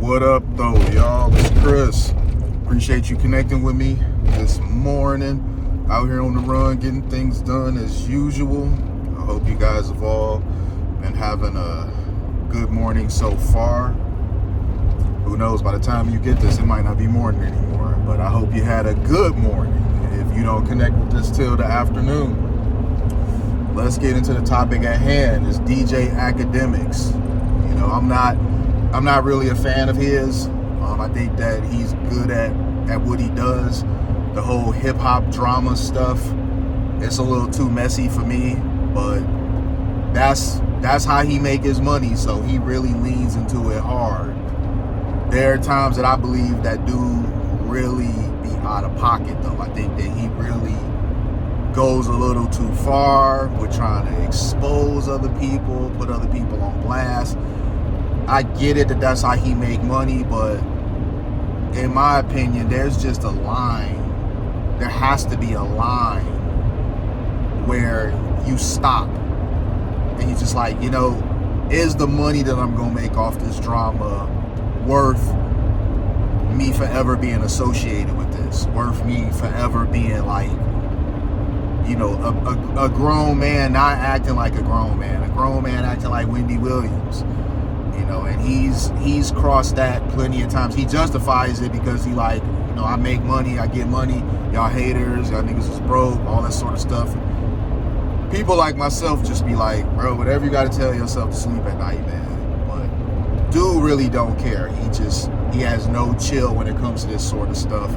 What up, though, y'all? It's Chris. Appreciate you connecting with me this morning. Out here on the run, getting things done as usual. I hope you guys have all been having a good morning so far. Who knows, by the time you get this, it might not be morning anymore. But I hope you had a good morning. If you don't connect with this till the afternoon, let's get into the topic at hand. It's DJ Akademiks. You know, I'm not really a fan of his. I think that he's good at what he does. The whole hip hop drama stuff, it's a little too messy for me, but that's how he make his money, so he really leans into it hard. There are times that I believe that dude really be out of pocket, though. I think that he really goes a little too far with trying to expose other people, put other people on blast. I get it that that's how he make money, but in my opinion, there's just a line. There has to be a line where you stop and you just like, you know, is the money that I'm gonna make off this drama worth me forever being associated with this? Worth me forever being like, you know, a grown man not acting like a grown man acting like Wendy Williams. You know, and he's crossed that plenty of times. He justifies it because he like, you know, I make money, I get money, y'all haters, y'all niggas is broke, all that sort of stuff. People like myself just be like, bro, whatever you gotta tell yourself to sleep at night, man. But dude really don't care. He has no chill when it comes to this sort of stuff.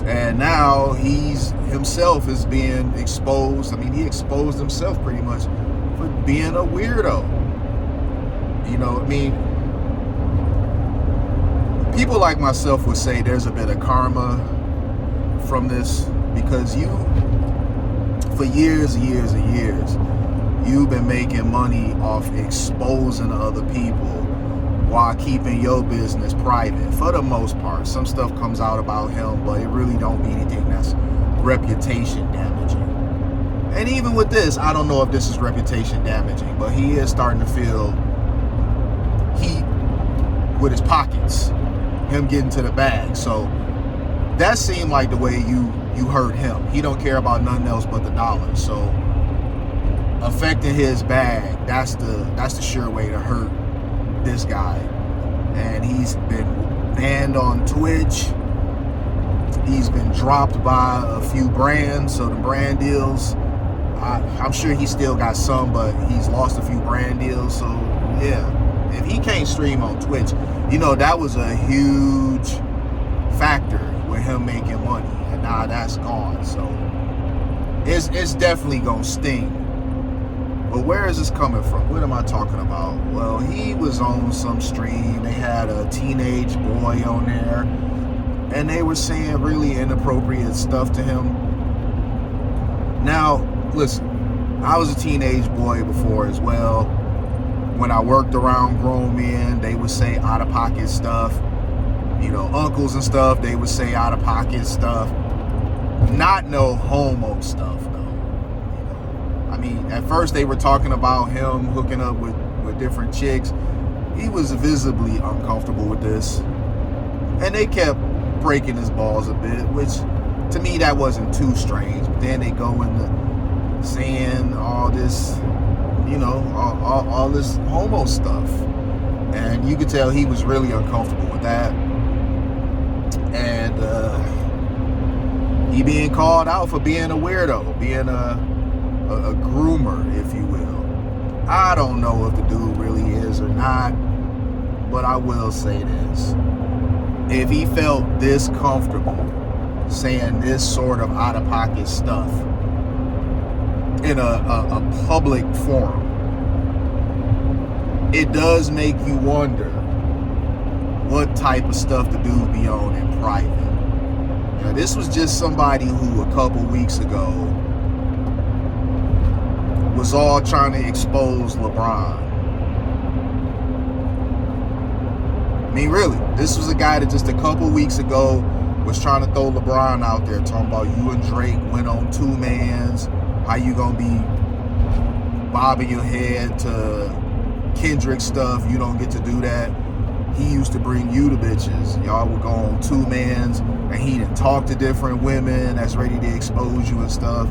And now he's himself is being exposed. I mean, he exposed himself pretty much for being a weirdo. You know, I mean, people like myself would say there's a bit of karma from this because you, for years and years and years, you've been making money off exposing other people while keeping your business private for the most part. Some stuff comes out about him, but it really don't be anything that's reputation damaging. And even with this, I don't know if this is reputation damaging, but he is starting to feel heat with his pockets, him getting to the bag. So that seemed like the way you hurt him. He don't care about nothing else but the dollar. So affecting his bag, that's the sure way to hurt this guy. And he's been banned on Twitch. He's been dropped by a few brands. So the brand deals, I'm sure he still got some, but he's lost a few brand deals. So yeah, if he can't stream on Twitch, you know, that was a huge factor with him making money, and now that's gone. So it's definitely gonna sting. But where is this coming from? What am I talking about? Well, he was on some stream. They had a teenage boy on there, and they were saying really inappropriate stuff to him. Now, listen, I was a teenage boy before as well. When I worked around grown men, they would say out-of-pocket stuff. You know, uncles and stuff, they would say out-of-pocket stuff. Not no homo stuff, though. You know, I mean, at first they were talking about him hooking up with different chicks. He was visibly uncomfortable with this. And they kept breaking his balls a bit, which to me that wasn't too strange. But then they go into saying all this, you know, all this homo stuff. And you could tell he was really uncomfortable with that. And he being called out for being a weirdo, being a groomer, if you will. I don't know if the dude really is or not, but I will say this. If he felt this comfortable saying this sort of out-of-pocket stuff in a public forum, it does make you wonder what type of stuff the dude be on in private. Now, this was just somebody who a couple weeks ago was all trying to expose LeBron. I mean, really, this was a guy that just a couple weeks ago was trying to throw LeBron out there, talking about you and Drake went on 2-mans, how you gonna be bobbing your head to Kendrick stuff, you don't get to do that. he used to bring you the bitches. Y'all would go on two mans, and he didn't talk to different women that's ready to expose you and stuff.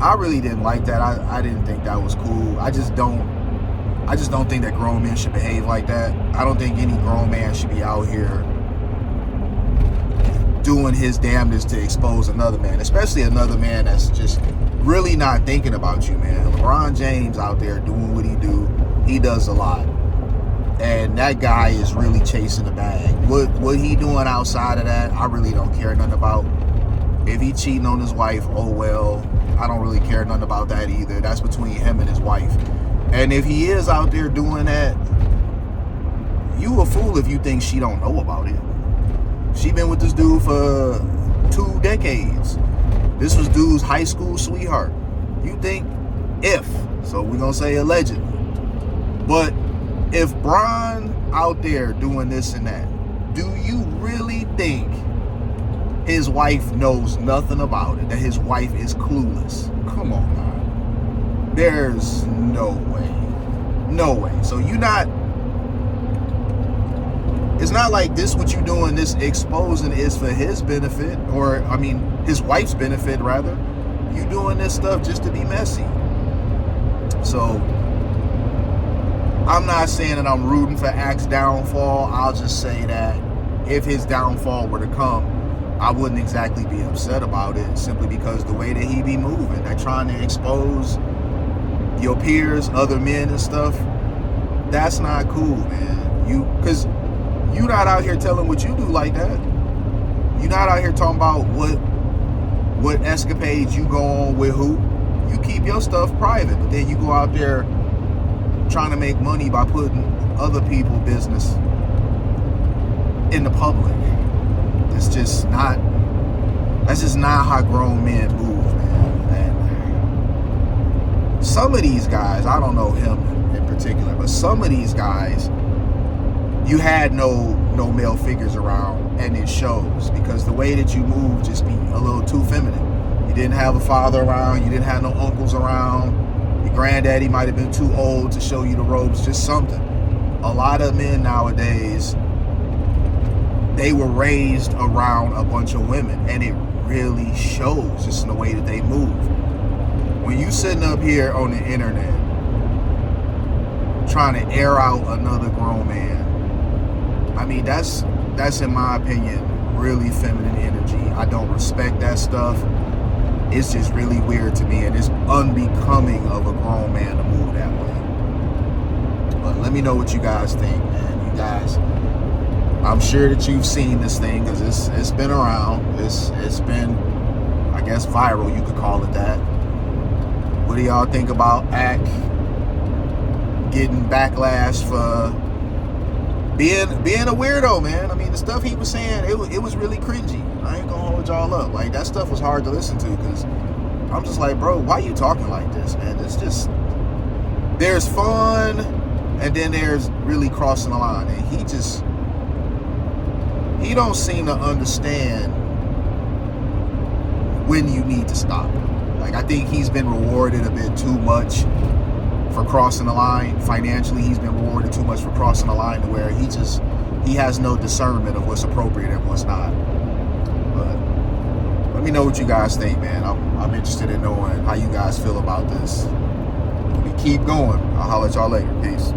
I really didn't like that. I didn't think that was cool. I just don't think that grown men should behave like that. I don't think any grown man should be out here doing his damnedest to expose another man, especially another man that's just really not thinking about you, man. LeBron James out there doing what he do. He does a lot. And that guy is really chasing the bag. What he doing outside of that, I really don't care nothing about. If he cheating on his wife, oh well. I don't really care nothing about that either. That's between him and his wife. And if he is out there doing that, you a fool if you think she don't know about it. She been with this dude for 2 decades. This was dude's high school sweetheart. You think so we're gonna say allegedly. But if Bron out there doing this and that, do you really think his wife knows nothing about it? That his wife is clueless? Come on now. There's no way. No way. So you not, it's not like this what you doing, this exposing is for his benefit, or I mean his wife's benefit rather. You doing this stuff just to be messy. So I'm not saying that I'm rooting for Axe downfall. I'll just say that if his downfall were to come, I wouldn't exactly be upset about it, simply because the way that he be moving, they're trying to expose your peers, other men and stuff. That's not cool, man. Because you not out here telling what you do like that. You not out here talking about what escapades you go on with who. You keep your stuff private, but then you go out there trying to make money by putting other people's business in the public. It's just not, that's just not how grown men move, man. And some of these guys, I don't know him in particular, but some of these guys, you had no male figures around, and it shows, because the way that you move just be a little too feminine. You didn't have a father around, you didn't have no uncles around, your granddaddy might have been too old to show you the ropes, just something. A lot of men nowadays, they were raised around a bunch of women, and it really shows just in the way that they move. When you sitting up here on the internet trying to air out another grown man, I mean, that's in my opinion really feminine energy. I don't respect that stuff. It's just really weird to me, and it's unbecoming of a grown man to move that way. But let me know what you guys think, man. You guys, I'm sure that you've seen this thing, because it's been around. It's been, I guess, viral, you could call it that. What do y'all think about Ack getting backlash for being a weirdo, man? I mean, the stuff he was saying, it was really cringy. I ain't gonna hold y'all up. Like, that stuff was hard to listen to, because I'm just like, bro, why you talking like this, man? It's just, there's fun, and then there's really crossing the line, and he don't seem to understand when you need to stop. Like, I think he's been rewarded a bit too much for crossing the line. Financially, he's been rewarded too much for crossing the line, to where he has no discernment of what's appropriate and what's not. But let me know what you guys think, man. I'm interested in knowing how you guys feel about this. We keep going. I'll holler at y'all later. Peace.